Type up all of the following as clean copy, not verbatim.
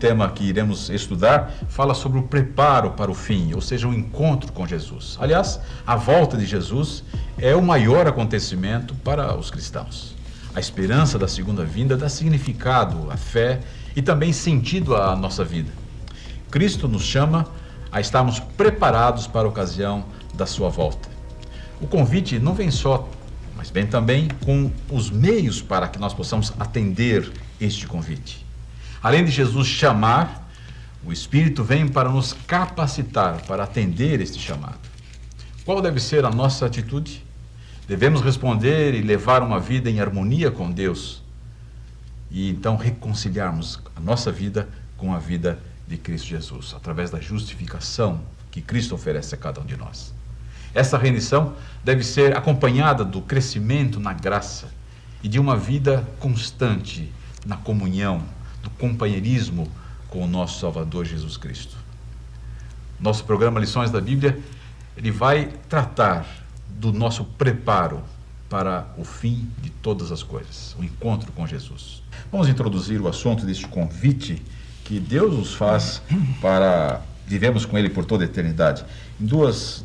tema que iremos estudar fala sobre o preparo para o fim, ou seja, o encontro com Jesus. Aliás, a volta de Jesus é o maior acontecimento para os cristãos. A esperança da segunda vinda dá significado à fé e também sentido à nossa vida. Cristo nos chama a estarmos preparados para a ocasião da sua volta. O convite não vem só, mas vem também com os meios para que nós possamos atender este convite. Além de Jesus chamar, o Espírito vem para nos capacitar para atender este chamado. Qual deve ser a nossa atitude? Devemos responder e levar uma vida em harmonia com Deus e então reconciliarmos a nossa vida com a vida de Cristo Jesus, através da justificação que Cristo oferece a cada um de nós. Essa rendição deve ser acompanhada do crescimento na graça e de uma vida constante na comunhão, do companheirismo com o nosso Salvador Jesus Cristo. Nosso programa Lições da Bíblia, ele vai tratar do nosso preparo para o fim de todas as coisas, o encontro com Jesus. Vamos introduzir o assunto deste convite que Deus nos faz para vivermos com Ele por toda a eternidade. Em dois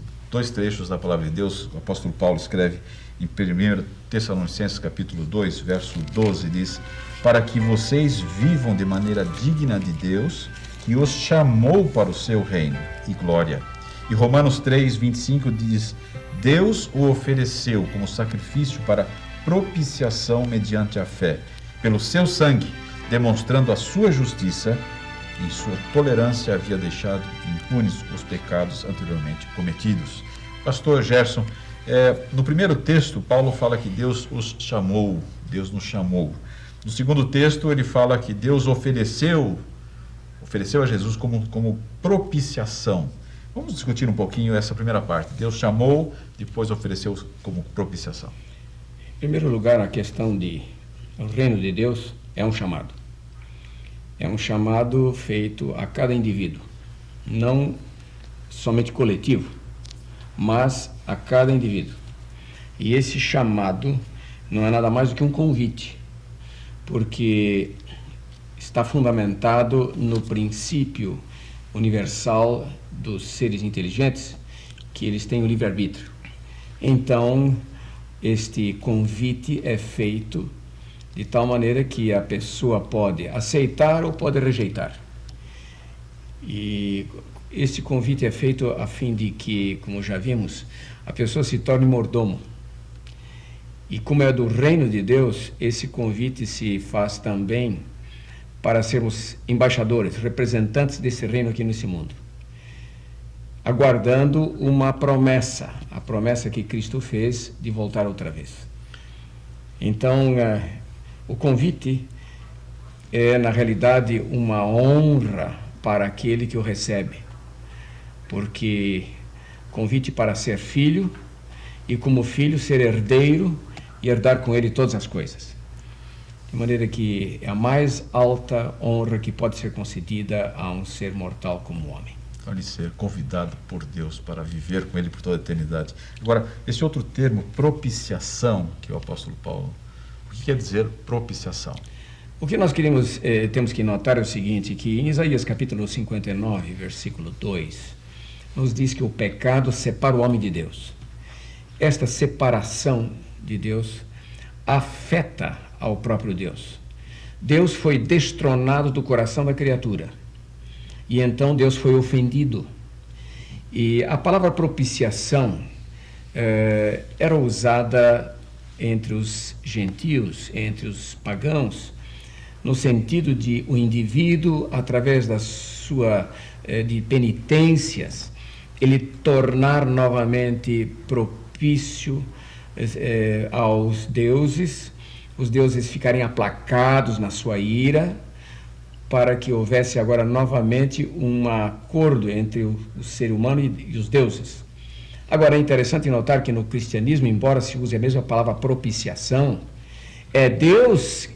trechos da palavra de Deus, o apóstolo Paulo escreve em 1 Tessalonicenses capítulo 2, verso 12, diz: para que vocês vivam de maneira digna de Deus, que os chamou para o seu reino e glória. E Romanos 3, 25 diz: Deus o ofereceu como sacrifício para propiciação mediante a fé, pelo seu sangue, demonstrando a sua justiça, e em sua tolerância havia deixado impunes os pecados anteriormente cometidos. Pastor Gerson, no primeiro texto, Paulo fala que Deus os chamou, Deus nos chamou. No segundo texto, ele fala que Deus ofereceu a Jesus como propiciação. Vamos discutir um pouquinho essa primeira parte. Deus chamou, depois ofereceu como propiciação. Em primeiro lugar, a questão do reino de Deus é um chamado. É um chamado feito a cada indivíduo, não somente coletivo, mas a cada indivíduo. E esse chamado não é nada mais do que um convite, porque está fundamentado no princípio universal dos seres inteligentes, que eles têm o livre-arbítrio. Então, este convite é feito de tal maneira que a pessoa pode aceitar ou pode rejeitar. E esse convite é feito a fim de que, como já vimos, a pessoa se torne mordomo. E como é do reino de Deus, esse convite se faz também para sermos embaixadores, representantes desse reino aqui nesse mundo, aguardando uma promessa, a promessa que Cristo fez de voltar outra vez. Então, o convite é, na realidade, uma honra para aquele que o recebe, porque convite para ser filho e, como filho, ser herdeiro e herdar com ele todas as coisas. De maneira que é a mais alta honra que pode ser concedida a um ser mortal como o homem. Pode ser convidado por Deus para viver com Ele por toda a eternidade. Agora, esse outro termo, propiciação, que o apóstolo Paulo, o que quer dizer propiciação? O que nós temos que notar é o seguinte, que em Isaías capítulo 59, versículo 2, nos diz que o pecado separa o homem de Deus. Esta separação de Deus afeta ao próprio Deus. Deus foi destronado do coração da criatura. E então Deus foi ofendido. E a palavra propiciação era usada entre os gentios, entre os pagãos, no sentido de o indivíduo, através da sua de penitências, ele tornar novamente propício aos deuses, os deuses ficarem aplacados na sua ira, para que houvesse agora novamente um acordo entre o ser humano e os deuses. Agora, é interessante notar que no cristianismo, embora se use a mesma palavra propiciação, é Deus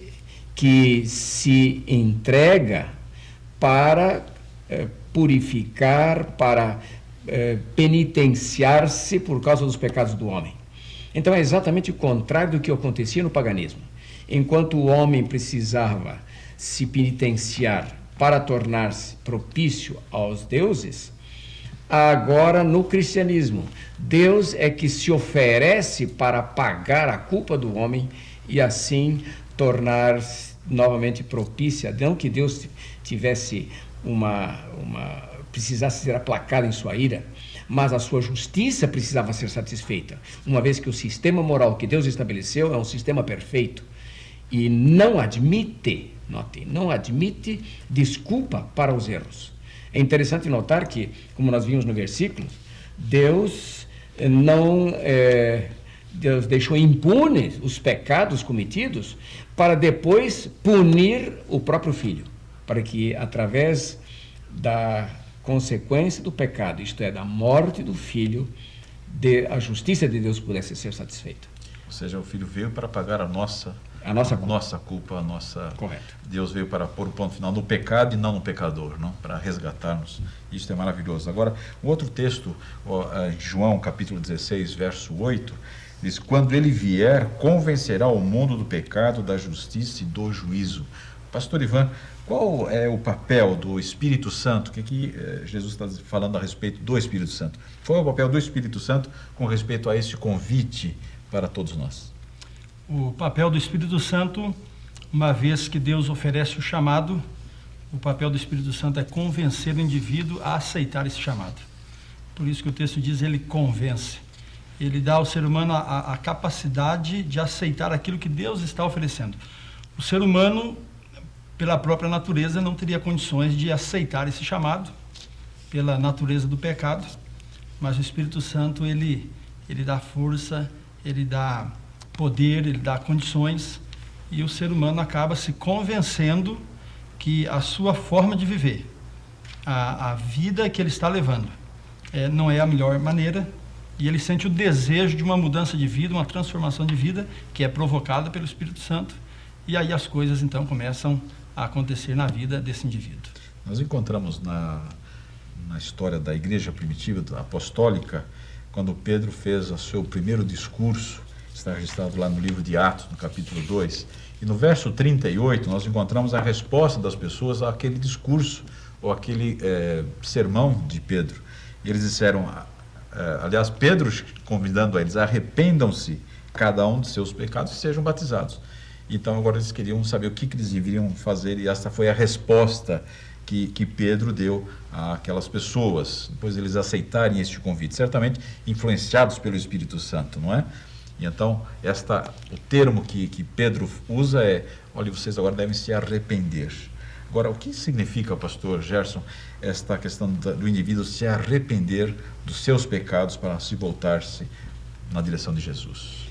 que se entrega para purificar, para penitenciar-se por causa dos pecados do homem. Então é exatamente o contrário do que acontecia no paganismo. Enquanto o homem precisava se penitenciar para tornar-se propício aos deuses, agora no cristianismo, Deus é que se oferece para pagar a culpa do homem e assim tornar-se novamente propícia. Não que Deus tivesse precisasse ser aplacado em sua ira, mas a sua justiça precisava ser satisfeita, uma vez que o sistema moral que Deus estabeleceu é um sistema perfeito e não admite, note, não admite desculpa para os erros. É interessante notar que, como nós vimos no versículo, Deus Deus deixou impunes os pecados cometidos para depois punir o próprio Filho, para que através da consequência do pecado, isto é, da morte do Filho, a justiça de Deus pudesse ser satisfeita. Ou seja, o Filho veio para pagar a nossa culpa, a nossa... Correto. Deus veio para pôr o ponto final no pecado e não no pecador, não? Para resgatar-nos. Isso é maravilhoso. Agora, um outro texto, João capítulo 16, verso 8, diz: quando ele vier, convencerá o mundo do pecado, da justiça e do juízo. Pastor Ivan, qual é o papel do Espírito Santo? O que aqui Jesus está falando a respeito do Espírito Santo? Qual é o papel do Espírito Santo com respeito a esse convite para todos nós? O papel do Espírito Santo, uma vez que Deus oferece o chamado, o papel do Espírito Santo é convencer o indivíduo a aceitar esse chamado. Por isso que o texto diz, ele convence. Ele dá ao ser humano a capacidade de aceitar aquilo que Deus está oferecendo. O ser humano, pela própria natureza, não teria condições de aceitar esse chamado, pela natureza do pecado, mas o Espírito Santo, ele dá força, ele dá poder, ele dá condições, e o ser humano acaba se convencendo que a sua forma de viver, a vida que ele está levando, não é a melhor maneira, e ele sente o desejo de uma mudança de vida, uma transformação de vida, que é provocada pelo Espírito Santo, e aí as coisas então começam a acontecer na vida desse indivíduo. Nós encontramos na história da igreja primitiva, apostólica, quando Pedro fez o seu primeiro discurso, está registrado lá no livro de Atos, no capítulo 2, e no verso 38 nós encontramos a resposta das pessoas àquele discurso, ou aquele sermão de Pedro. E eles disseram, aliás, Pedro convidando eles, arrependam-se cada um de seus pecados e sejam batizados. Então agora eles queriam saber o que eles deveriam fazer, e esta foi a resposta que Pedro deu àquelas pessoas, depois eles aceitarem este convite, certamente influenciados pelo Espírito Santo, não é? E então, o termo que Pedro usa é, olha, vocês agora devem se arrepender. Agora, o que significa, pastor Gerson, esta questão do indivíduo se arrepender dos seus pecados para se voltar-se na direção de Jesus?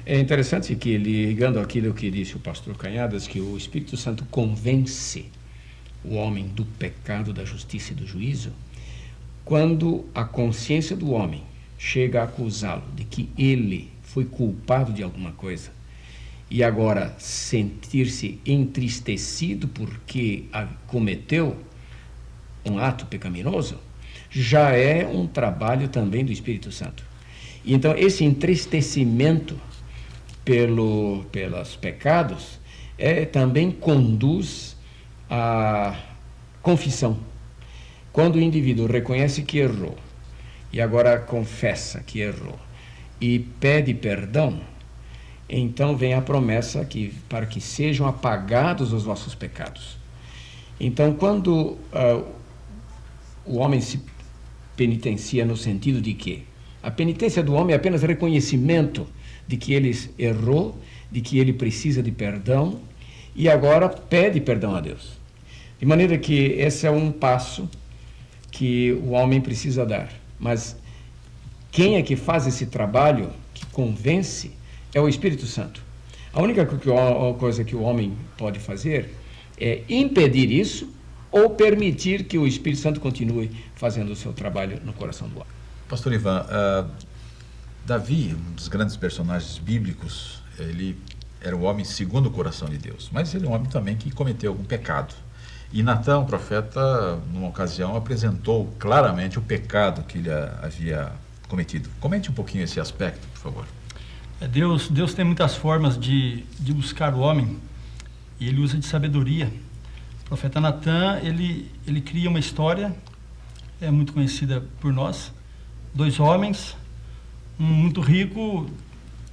É interessante que, ligando aquilo que disse o pastor Canhadas, que o Espírito Santo convence o homem do pecado, da justiça e do juízo, quando a consciência do homem chega a acusá-lo de que ele foi culpado de alguma coisa e agora sentir-se entristecido porque cometeu um ato pecaminoso, já é um trabalho também do Espírito Santo. E então esse entristecimento pelos pecados também conduz à confissão. Quando o indivíduo reconhece que errou e agora confessa que errou e pede perdão, então vem a promessa para que sejam apagados os vossos pecados. Então, quando o homem se penitencia no sentido de que a penitência do homem é apenas reconhecimento de que ele errou, de que ele precisa de perdão, e agora pede perdão a Deus. De maneira que esse é um passo que o homem precisa dar. Mas quem é que faz esse trabalho, que convence, é o Espírito Santo. A única coisa que o homem pode fazer é impedir isso ou permitir que o Espírito Santo continue fazendo o seu trabalho no coração do homem. Pastor Ivan, Davi, um dos grandes personagens bíblicos, ele era o homem segundo o coração de Deus, mas ele é um homem também que cometeu algum pecado. E Natã, o profeta, numa ocasião, apresentou claramente o pecado que ele havia cometido. Comente um pouquinho esse aspecto, por favor. Deus tem muitas formas de buscar o homem, e ele usa de sabedoria profeta Natan, ele cria uma história, muito conhecida por nós. 2 homens, um muito rico,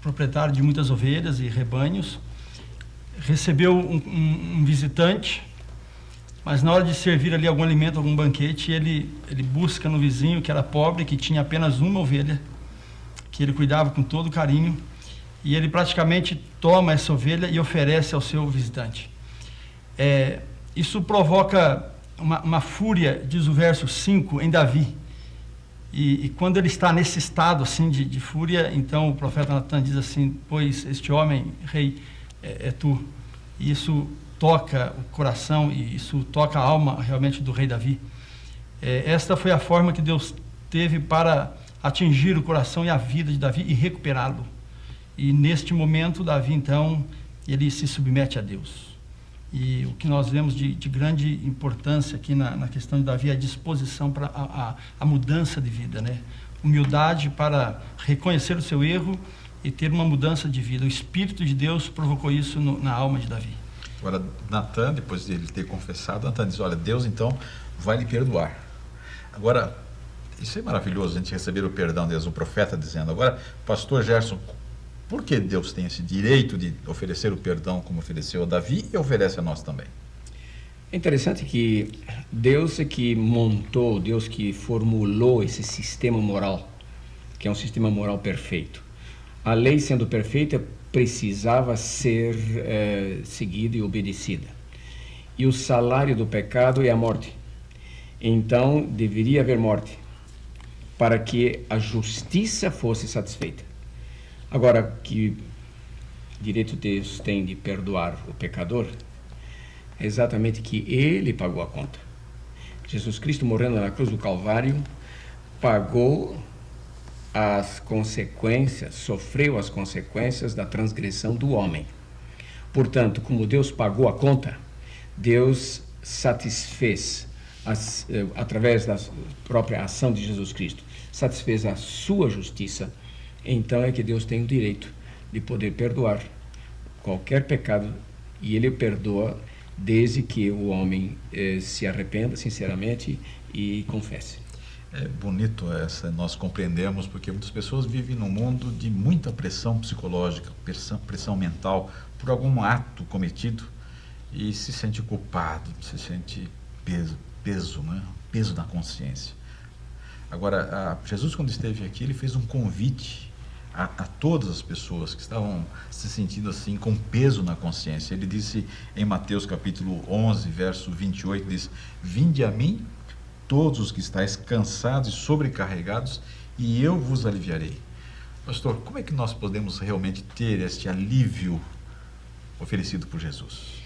proprietário de muitas ovelhas e rebanhos, recebeu um visitante, mas na hora de servir ali algum alimento, algum banquete, ele busca no vizinho que era pobre, que tinha apenas uma ovelha, que ele cuidava com todo carinho, e ele praticamente toma essa ovelha e oferece ao seu visitante. Isso provoca uma fúria, diz o verso 5, em Davi. E quando ele está nesse estado assim de fúria, então o profeta Natan diz assim: pois este homem, rei, é tu. E isso toca o coração e isso toca a alma realmente do rei Davi. Esta foi a forma que Deus teve para atingir o coração e a vida de Davi e recuperá-lo. E neste momento, Davi, então, ele se submete a Deus. E o que nós vemos de grande importância aqui na questão de Davi é a disposição para a mudança de vida, né? Humildade para reconhecer o seu erro e ter uma mudança de vida. O Espírito de Deus provocou isso na alma de Davi. Agora, Natan, depois de ele ter confessado, Natan diz: olha, Deus então vai lhe perdoar. Agora, isso é maravilhoso, a gente receber o perdão de Deus, o profeta dizendo. Agora, pastor Gerson, por que Deus tem esse direito de oferecer o perdão como ofereceu a Davi e oferece a nós também? É interessante que Deus é que montou, Deus que formulou esse sistema moral, que é um sistema moral perfeito. A lei, sendo perfeita, precisava ser seguida e obedecida. E o salário do pecado é a morte. Então, deveria haver morte, para que a justiça fosse satisfeita. Agora, que direito Deus tem de perdoar o pecador, é exatamente que ele pagou a conta. Jesus Cristo, morrendo na cruz do Calvário, pagou as consequências, sofreu as consequências da transgressão do homem. Portanto, como Deus pagou a conta, Deus satisfez, através da própria ação de Jesus Cristo, satisfez a sua justiça. Então é que Deus tem o direito de poder perdoar qualquer pecado, e Ele perdoa desde que o homem se arrependa sinceramente e confesse. É bonito nós compreendemos, porque muitas pessoas vivem num mundo de muita pressão psicológica, pressão mental, por algum ato cometido, e se sente culpado, se sente peso, né? Peso na consciência. Agora, Jesus, quando esteve aqui, ele fez um convite a todas as pessoas que estavam se sentindo assim, com peso na consciência. Ele disse em Mateus capítulo 11, verso 28, diz: vinde a mim, todos os que estáis cansados e sobrecarregados, e eu vos aliviarei. Pastor, como é que nós podemos realmente ter este alívio oferecido por Jesus?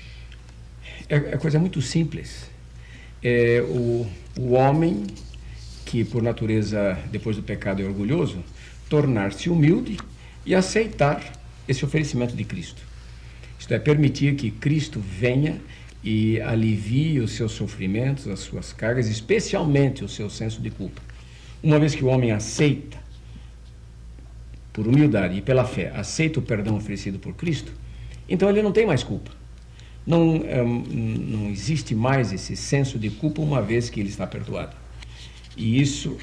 É coisa muito simples. O homem que por natureza, depois do pecado, é orgulhoso, tornar-se humilde e aceitar esse oferecimento de Cristo. Isto é, permitir que Cristo venha e alivie os seus sofrimentos, as suas cargas, especialmente o seu senso de culpa. Uma vez que o homem aceita, por humildade e pela fé, aceita o perdão oferecido por Cristo, então ele não tem mais culpa. Não existe mais esse senso de culpa uma vez que ele está perdoado. E isso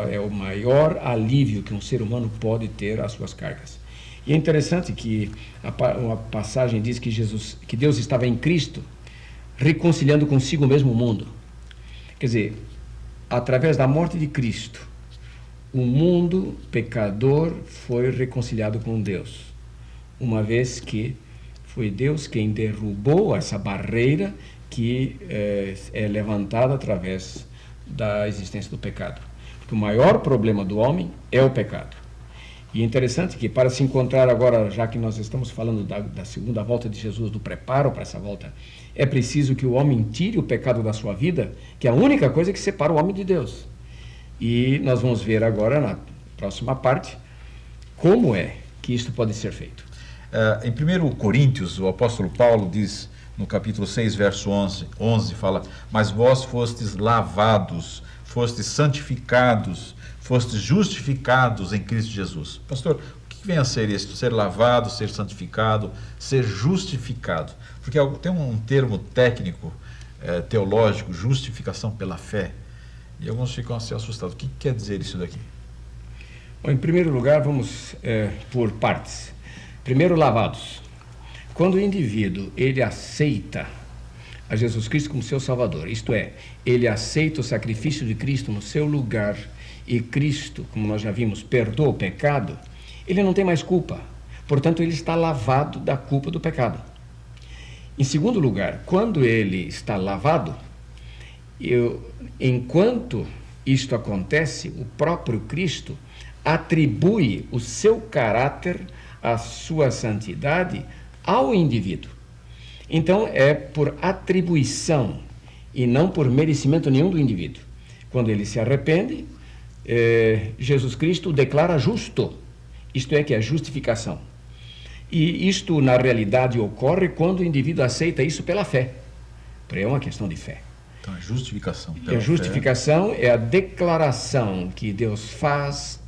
é o maior alívio que um ser humano pode ter às suas cargas. E é interessante que uma passagem diz que Deus estava em Cristo, reconciliando consigo mesmo o mundo. Quer dizer, através da morte de Cristo, o mundo pecador foi reconciliado com Deus, uma vez que foi Deus quem derrubou essa barreira que é levantada através da existência do pecado. Porque o maior problema do homem é o pecado. E é interessante que, para se encontrar agora, já que nós estamos falando da segunda volta de Jesus, do preparo para essa volta, é preciso que o homem tire o pecado da sua vida, que é a única coisa que separa o homem de Deus. E nós vamos ver agora, na próxima parte, como é que isto pode ser feito. Em 1 Coríntios, o apóstolo Paulo diz, no capítulo 6, verso 11, fala: mas vós fostes lavados, fostes santificados, fostes justificados em Cristo Jesus. Pastor, o que vem a ser isto? Ser lavado, ser santificado, ser justificado? Porque tem um termo técnico teológico, justificação pela fé. E alguns ficam assim assustados. O que quer dizer isso daqui? Bom, em primeiro lugar, vamos por partes. Primeiro, lavados. Quando o indivíduo ele aceita a Jesus Cristo como seu Salvador, isto é, ele aceita o sacrifício de Cristo no seu lugar e Cristo, como nós já vimos, perdoa o pecado, ele não tem mais culpa. Portanto, ele está lavado da culpa do pecado. Em segundo lugar, quando ele está lavado, enquanto isto acontece, o próprio Cristo atribui o seu caráter, a sua santidade ao indivíduo. Então, é por atribuição e não por merecimento nenhum do indivíduo. Quando ele se arrepende, Jesus Cristo o declara justo. Isto é que é justificação. E isto, na realidade, ocorre quando o indivíduo aceita isso pela fé. É uma questão de fé. Então, a justificação pela fé. A justificação é a declaração que Deus faz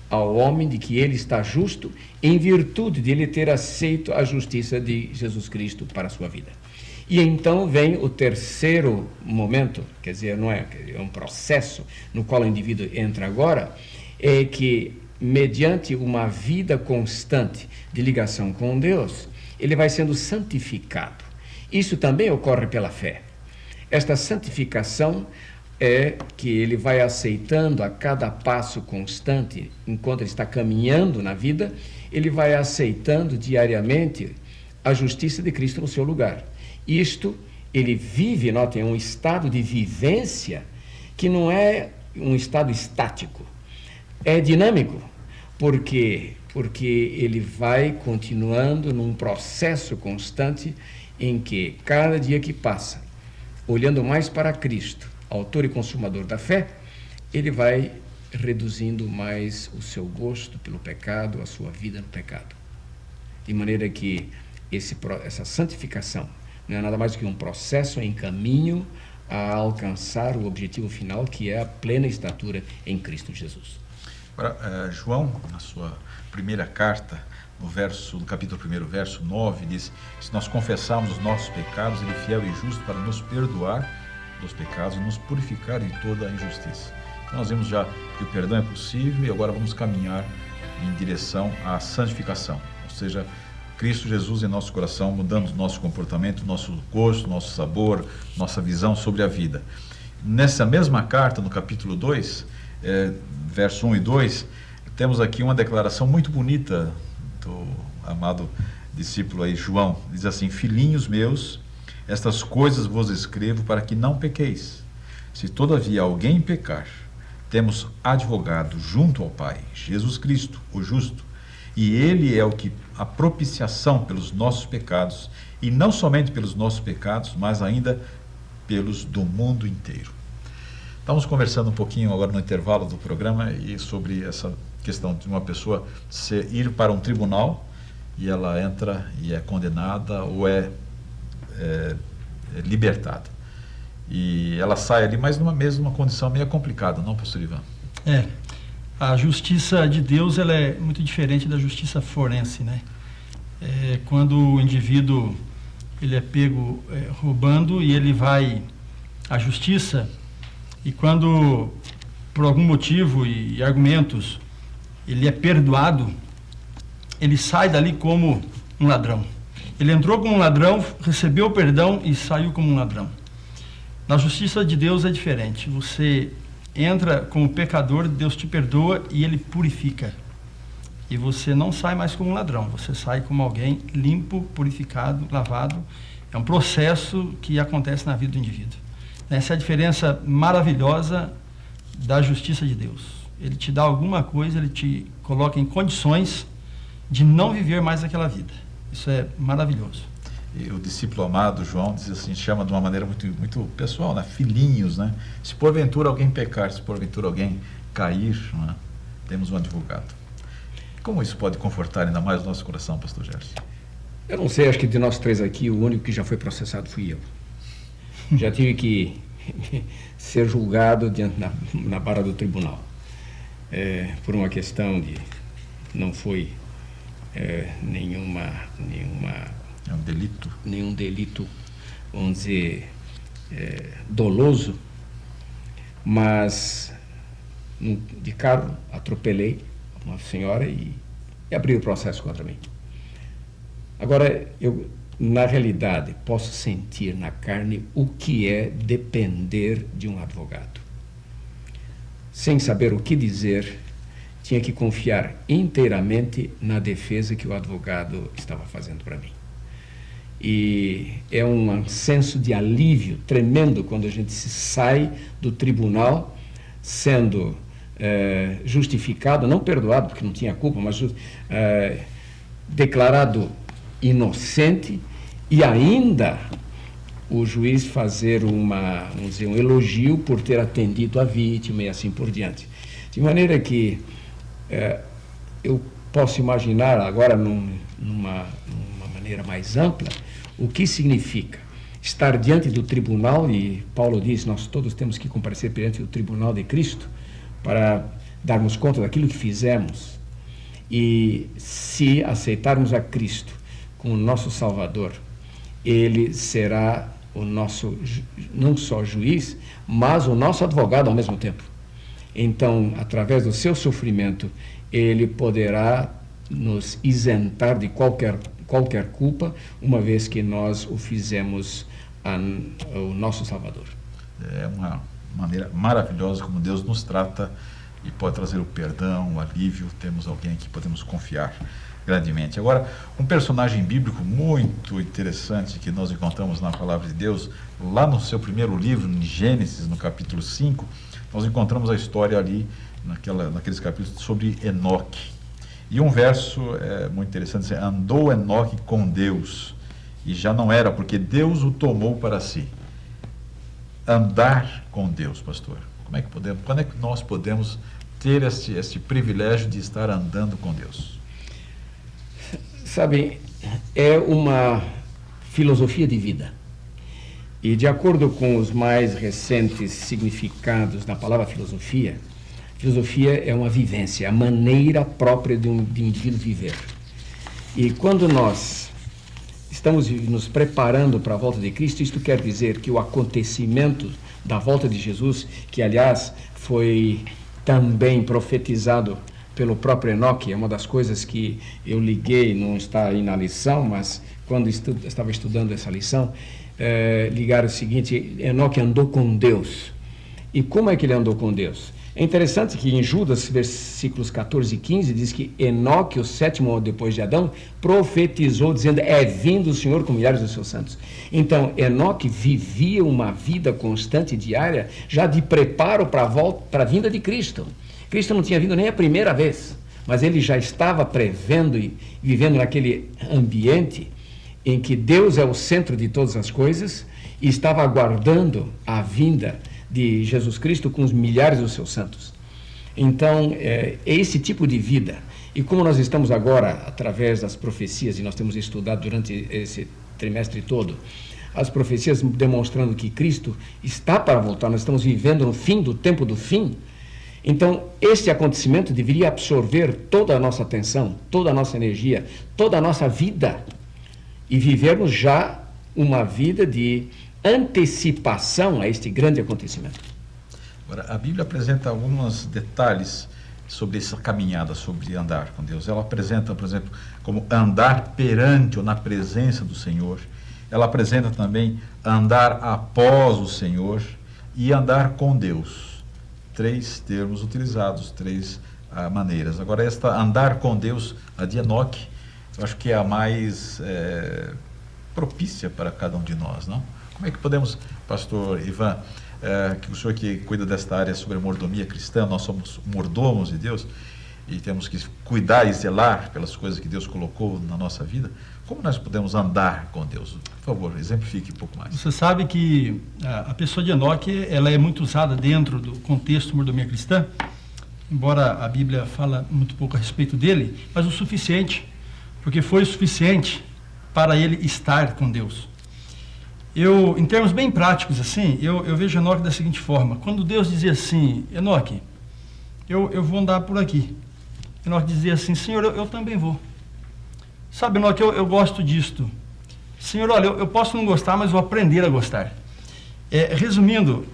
ao homem de que ele está justo em virtude de ele ter aceito a justiça de Jesus Cristo para a sua vida. E então vem o terceiro momento, quer dizer, não é um processo no qual o indivíduo entra agora, é que mediante uma vida constante de ligação com Deus, ele vai sendo santificado. Isso também ocorre pela fé. Esta santificação é que ele vai aceitando a cada passo constante, enquanto ele está caminhando na vida, ele vai aceitando diariamente a justiça de Cristo no seu lugar. Isto, ele vive, notem, um estado de vivência que não é um estado estático, é dinâmico, porque ele vai continuando num processo constante em que, cada dia que passa, olhando mais para Cristo, autor e consumador da fé, ele vai reduzindo mais o seu gosto pelo pecado, a sua vida no pecado. De maneira que essa santificação não é nada mais do que um processo em caminho a alcançar o objetivo final, que é a plena estatura em Cristo Jesus. Agora, João, na sua primeira carta, no capítulo 1, verso 9, diz: se nós confessarmos os nossos pecados, ele é fiel e justo para nos perdoar dos pecados e nos purificar de toda a injustiça. Então, nós vimos já que o perdão é possível e agora vamos caminhar em direção à santificação, ou seja, Cristo Jesus em nosso coração, mudando o nosso comportamento, nosso gosto, nosso sabor, nossa visão sobre a vida. Nessa mesma carta, no capítulo 2, verso 1 e 2, temos aqui uma declaração muito bonita do amado discípulo aí, João. Diz assim: filhinhos meus, estas coisas vos escrevo para que não pequeis. Se todavia alguém pecar, temos advogado junto ao Pai, Jesus Cristo, o justo, e ele é a propiciação pelos nossos pecados, e não somente pelos nossos pecados, mas ainda pelos do mundo inteiro. Estamos conversando um pouquinho agora no intervalo do programa e sobre essa questão de uma pessoa ir para um tribunal e ela entra e é condenada ou é libertada. E ela sai ali, mas numa mesma condição meio complicada, não, pastor Ivan? A justiça de Deus ela é muito diferente da justiça forense, né? Quando o indivíduo ele é pego roubando e ele vai à justiça, e quando por algum motivo e argumentos ele é perdoado, ele sai dali como um ladrão. Ele entrou como um ladrão, recebeu o perdão e saiu como um ladrão. Na justiça de Deus é diferente. Você entra como pecador, Deus te perdoa e ele purifica. E você não sai mais como um ladrão, você sai como alguém limpo, purificado, lavado. É um processo que acontece na vida do indivíduo. Essa é a diferença maravilhosa da justiça de Deus. Ele te dá alguma coisa, ele te coloca em condições de não viver mais aquela vida. Isso é maravilhoso. E o discípulo amado, João, diz assim, chama de uma maneira muito, muito pessoal, né? Filhinhos, né? Se porventura alguém pecar, se porventura alguém cair, né? Temos um advogado. Como isso pode confortar ainda mais o nosso coração, pastor Gerson? Eu não sei, acho que de nós três aqui, o único que já foi processado fui eu. Já tive que ser julgado na barra do tribunal. Por uma questão de... não foi nenhum delito, vamos dizer, doloso, mas de carro atropelei uma senhora e abri o processo contra mim. Agora, eu, na realidade, posso sentir na carne o que é depender de um advogado. Sem saber o que dizer, tinha que confiar inteiramente na defesa que o advogado estava fazendo para mim. E é um senso de alívio tremendo quando a gente se sai do tribunal sendo justificado, não perdoado, porque não tinha culpa, mas declarado inocente, e ainda o juiz fazer um elogio por ter atendido a vítima e assim por diante. De maneira que eu posso imaginar agora, numa maneira mais ampla, o que significa estar diante do tribunal, e Paulo diz, nós todos temos que comparecer perante o tribunal de Cristo para darmos conta daquilo que fizemos, e se aceitarmos a Cristo como nosso Salvador, Ele será o nosso, não só juiz, mas o nosso advogado ao mesmo tempo. Então, através do seu sofrimento, Ele poderá nos isentar de qualquer culpa, uma vez que nós o fizemos o nosso Salvador. É uma maneira maravilhosa como Deus nos trata e pode trazer o perdão, o alívio. Temos alguém que podemos confiar grandemente. Agora, um personagem bíblico muito interessante que nós encontramos na Palavra de Deus, lá no seu primeiro livro, em Gênesis, no capítulo 5, nós encontramos a história ali, naqueles capítulos, sobre Enoque. E um verso muito interessante, andou Enoque com Deus, e já não era, porque Deus o tomou para si. Andar com Deus, pastor. Quando é que nós podemos ter esse privilégio de estar andando com Deus? Sabe, é uma filosofia de vida. E de acordo com os mais recentes significados da palavra filosofia, filosofia é uma vivência, a maneira própria de um indivíduo viver. E quando nós estamos nos preparando para a volta de Cristo, isto quer dizer que o acontecimento da volta de Jesus, que aliás foi também profetizado pelo próprio Enoque, é uma das coisas que eu liguei, não está aí na lição, mas quando estava estudando essa lição, ligar o seguinte: Enoque andou com Deus. E como é que ele andou com Deus? É interessante que em Judas, versículos 14 e 15, diz que Enoque, o sétimo depois de Adão, profetizou, dizendo, é vindo o Senhor com milhares dos seus santos. Então, Enoque vivia uma vida constante, diária, já de preparo para a vinda de Cristo. Cristo não tinha vindo nem a primeira vez, mas ele já estava prevendo e vivendo naquele ambiente em que Deus é o centro de todas as coisas e estava aguardando a vinda de Jesus Cristo com os milhares dos seus santos. Então, é esse tipo de vida. E como nós estamos agora, através das profecias, e nós temos estudado durante esse trimestre todo, as profecias demonstrando que Cristo está para voltar, nós estamos vivendo no fim do tempo do fim. Então, este acontecimento deveria absorver toda a nossa atenção, toda a nossa energia, toda a nossa vida, e vivermos já uma vida de antecipação a este grande acontecimento. Agora, a Bíblia apresenta alguns detalhes sobre essa caminhada, sobre andar com Deus. Ela apresenta, por exemplo, como andar perante ou na presença do Senhor. Ela apresenta também andar após o Senhor e andar com Deus. 3 termos utilizados, 3 maneiras. Agora, esta andar com Deus, a de Enoque, eu acho que é a mais propícia para cada um de nós, não? Como é que podemos, pastor Ivan, que o senhor que cuida desta área sobre a mordomia cristã, nós somos mordomos de Deus e temos que cuidar e zelar pelas coisas que Deus colocou na nossa vida, como nós podemos andar com Deus? Por favor, exemplifique um pouco mais. Você sabe que a pessoa de Enoque, ela é muito usada dentro do contexto mordomia cristã, embora a Bíblia fala muito pouco a respeito dele, mas o suficiente, porque foi o suficiente para ele estar com Deus. Em termos bem práticos, assim, eu vejo Enoque da seguinte forma: quando Deus dizia assim, Enoque, eu vou andar por aqui, Enoque dizia assim, Senhor, eu também vou. Sabe, Enoque, eu gosto disto. Senhor, olha, eu posso não gostar, mas vou aprender a gostar. Resumindo,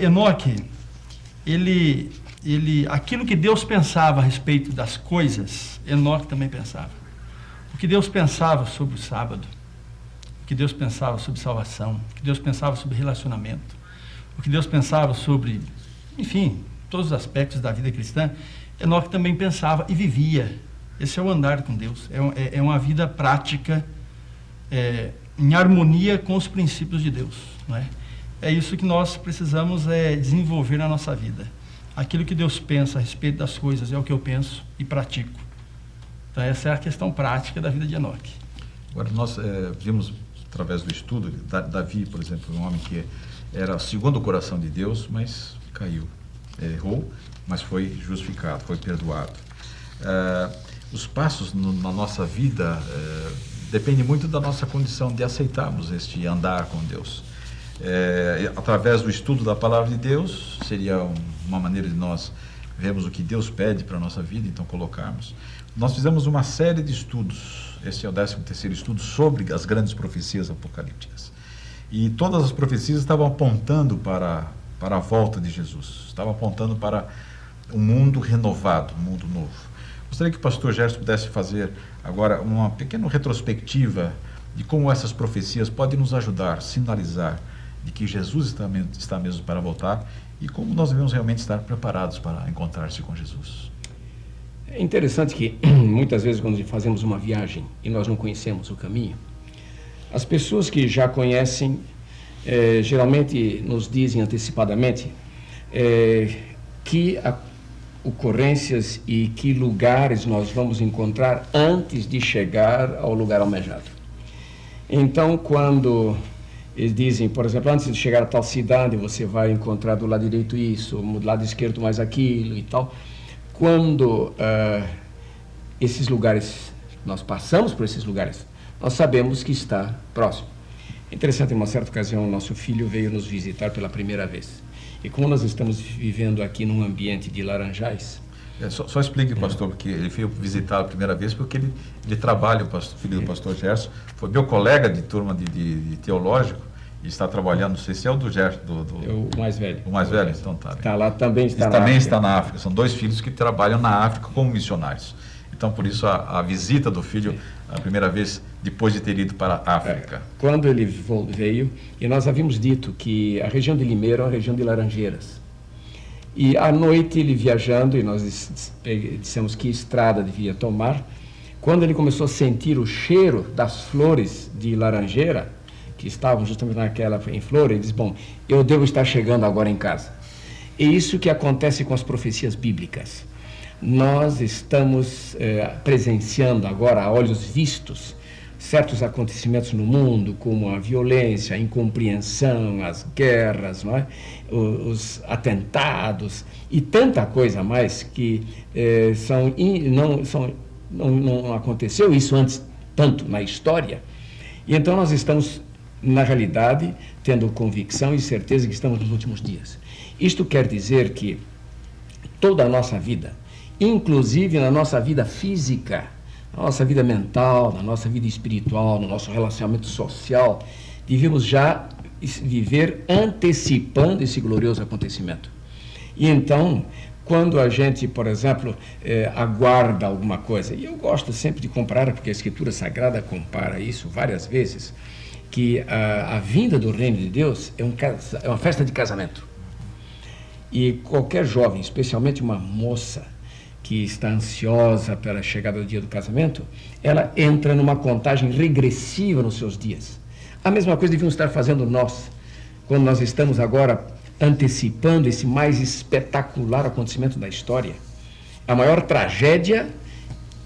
Enoque, aquilo que Deus pensava a respeito das coisas, Enoque também pensava. O que Deus pensava sobre o sábado, o que Deus pensava sobre salvação, o que Deus pensava sobre relacionamento, o que Deus pensava sobre, enfim, todos os aspectos da vida cristã, Enoque também pensava e vivia. Esse é o andar com Deus, é uma vida prática, em harmonia com os princípios de Deus, não é? É isso que nós precisamos desenvolver na nossa vida. Aquilo que Deus pensa a respeito das coisas é o que eu penso e pratico. Então essa é a questão prática da vida de Enoque. Agora nós vimos através do estudo, Davi, por exemplo, um homem que era segundo o coração de Deus, mas caiu, errou, mas foi justificado, foi perdoado. Os passos na nossa vida dependem muito da nossa condição de aceitarmos este andar com Deus. Através do estudo da palavra de Deus, seria uma maneira de nós vermos o que Deus pede para a nossa vida, então colocarmos. Nós fizemos uma série de estudos, esse é o 13º estudo, sobre as grandes profecias apocalípticas. E todas as profecias estavam apontando para a volta de Jesus, estavam apontando para um mundo renovado, um mundo novo. Gostaria que o pastor Gerson pudesse fazer agora uma pequena retrospectiva de como essas profecias podem nos ajudar, sinalizar de que Jesus está mesmo para voltar e como nós devemos realmente estar preparados para encontrar-se com Jesus. É interessante que muitas vezes quando fazemos uma viagem e nós não conhecemos o caminho, as pessoas que já conhecem geralmente nos dizem antecipadamente que ocorrências e que lugares nós vamos encontrar antes de chegar ao lugar almejado. Então, quando eles dizem, por exemplo, antes de chegar a tal cidade, você vai encontrar do lado direito isso, do lado esquerdo mais aquilo e tal. Quando esses lugares, nós passamos por esses lugares, nós sabemos que está próximo. É interessante, em uma certa ocasião, nosso filho veio nos visitar pela primeira vez. E como nós estamos vivendo aqui num ambiente de laranjais... Só explique, pastor, porque ele veio visitar a primeira vez, porque ele trabalha, o filho do pastor Gerson, foi meu colega de turma de teológico, e está trabalhando, não sei se é o do Gerson, o mais velho. O mais velho, então tá. Está lá, também está na África. Também está na África, são 2 filhos que trabalham na África como missionários. Então, por isso, a visita do filho, a primeira vez, depois de ter ido para a África. Quando ele veio, e nós havíamos dito que a região de Limeira é uma região de laranjeiras. E à noite, ele viajando, e nós dissemos que estrada devia tomar, quando ele começou a sentir o cheiro das flores de laranjeira, que estavam justamente em flor, ele disse, bom, eu devo estar chegando agora em casa. E isso que acontece com as profecias bíblicas. Nós estamos presenciando agora, a olhos vistos, certos acontecimentos no mundo, como a violência, a incompreensão, as guerras, não é? Os atentados e tanta coisa mais que não aconteceu isso antes tanto na história. E então nós estamos, na realidade, tendo convicção e certeza que estamos nos últimos dias. Isto quer dizer que toda a nossa vida, inclusive na nossa vida física, na nossa vida mental, na nossa vida espiritual, no nosso relacionamento social, devemos já viver antecipando esse glorioso acontecimento. E então, quando a gente, por exemplo, aguarda alguma coisa, e eu gosto sempre de comparar, porque a Escritura Sagrada compara isso várias vezes, que a vinda do reino de Deus é uma festa de casamento. E qualquer jovem, especialmente uma moça, que está ansiosa pela chegada do dia do casamento, ela entra numa contagem regressiva nos seus dias. A mesma coisa devíamos estar fazendo nós, quando nós estamos agora antecipando esse mais espetacular acontecimento da história. A maior tragédia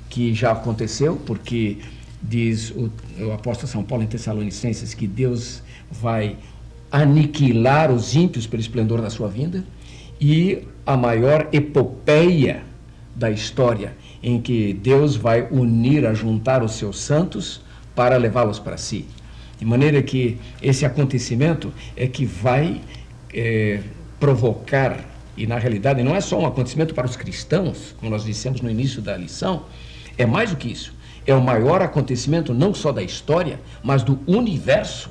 que já aconteceu, porque diz o apóstolo São Paulo em Tessalonicenses que Deus vai aniquilar os ímpios pelo esplendor da sua vinda, e a maior epopeia da história, em que Deus vai juntar os seus santos para levá-los para si. De maneira que esse acontecimento é que vai provocar, e na realidade não é só um acontecimento para os cristãos, como nós dissemos no início da lição, é mais do que isso. É o maior acontecimento não só da história, mas do universo,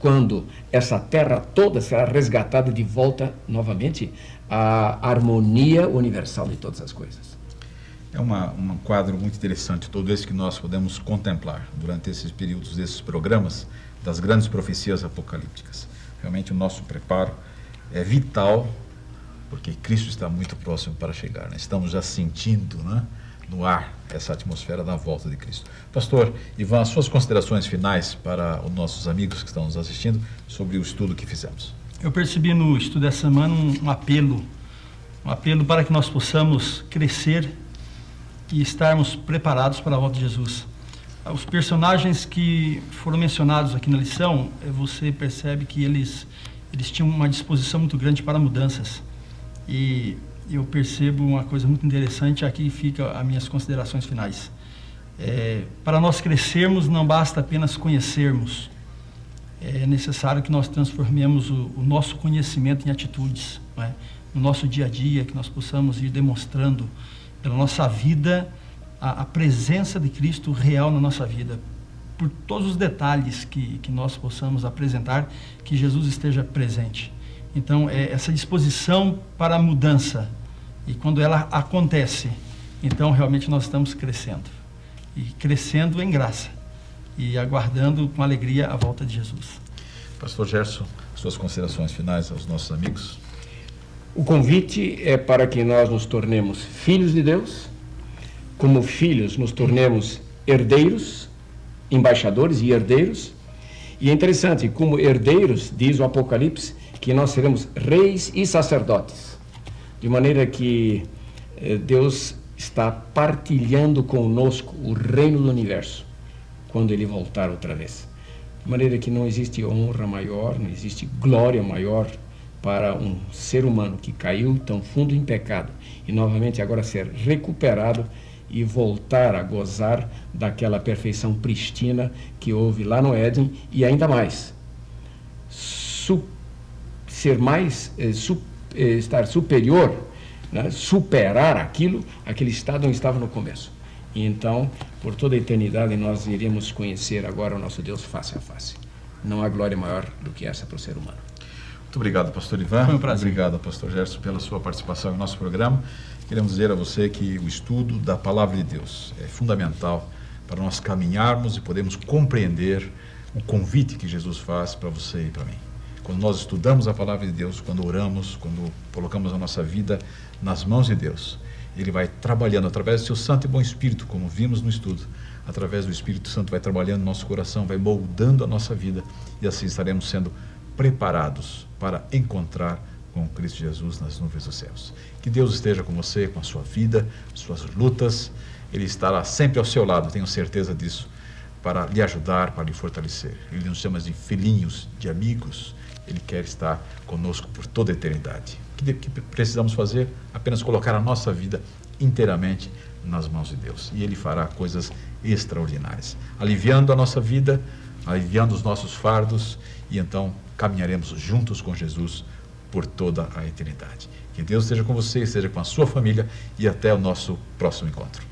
quando essa terra toda será resgatada de volta novamente à harmonia universal de todas as coisas. É um quadro muito interessante, todo esse que nós podemos contemplar durante esses períodos, desses programas, das grandes profecias apocalípticas. Realmente o nosso preparo é vital, porque Cristo está muito próximo para chegar, né? Estamos já sentindo, né, no ar essa atmosfera da volta de Cristo. Pastor Ivan, as suas considerações finais para os nossos amigos que estão nos assistindo sobre o estudo que fizemos. Eu percebi no estudo dessa semana um apelo para que nós possamos crescer e estarmos preparados para a volta de Jesus. Os personagens que foram mencionados aqui na lição, você percebe que eles tinham uma disposição muito grande para mudanças. E eu percebo uma coisa muito interessante, aqui fica as minhas considerações finais. Para nós crescermos, não basta apenas conhecermos. É necessário que nós transformemos o nosso conhecimento em atitudes, não é? No nosso dia a dia, que nós possamos ir demonstrando pela nossa vida a presença de Cristo real na nossa vida, por todos os detalhes que nós possamos apresentar, que Jesus esteja presente. Então, essa disposição para a mudança, e quando ela acontece, então realmente nós estamos crescendo, e crescendo em graça, e aguardando com alegria a volta de Jesus. Pastor Gerson, suas considerações finais aos nossos amigos. O convite é para que nós nos tornemos filhos de Deus, como filhos nos tornemos herdeiros, embaixadores e herdeiros. E é interessante, como herdeiros, diz o Apocalipse, que nós seremos reis e sacerdotes, de maneira que Deus está partilhando conosco o reino do universo, quando Ele voltar outra vez. De maneira que não existe honra maior, não existe glória maior para um ser humano que caiu tão fundo em pecado e novamente agora ser recuperado e voltar a gozar daquela perfeição prístina que houve lá no Éden, e ainda mais, estar superior, né, superar aquele estado onde estava no começo. E então, por toda a eternidade, nós iremos conhecer agora o nosso Deus face a face. Não há glória maior do que essa para o ser humano. Muito obrigado, pastor Ivan. Foi um prazer. Obrigado, pastor Gerson, pela sua participação em nosso programa. Queremos dizer a você que o estudo da Palavra de Deus é fundamental para nós caminharmos e podermos compreender o convite que Jesus faz para você e para mim. Quando nós estudamos a Palavra de Deus, quando oramos, quando colocamos a nossa vida nas mãos de Deus, Ele vai trabalhando através do seu Santo e Bom Espírito, como vimos no estudo. Através do Espírito Santo vai trabalhando no nosso coração, vai moldando a nossa vida, e assim estaremos sendo preparados para encontrar com Cristo Jesus nas nuvens dos céus. Que Deus esteja com você, com a sua vida, suas lutas. Ele estará sempre ao seu lado, tenho certeza disso, para lhe ajudar, para lhe fortalecer. Ele nos chama de filhinhos, de amigos. Ele quer estar conosco por toda a eternidade. O que precisamos fazer? Apenas colocar a nossa vida inteiramente nas mãos de Deus. E Ele fará coisas extraordinárias, aliviando a nossa vida, aliviando os nossos fardos, e então caminharemos juntos com Jesus por toda a eternidade. Que Deus esteja com você, esteja com a sua família, e até o nosso próximo encontro.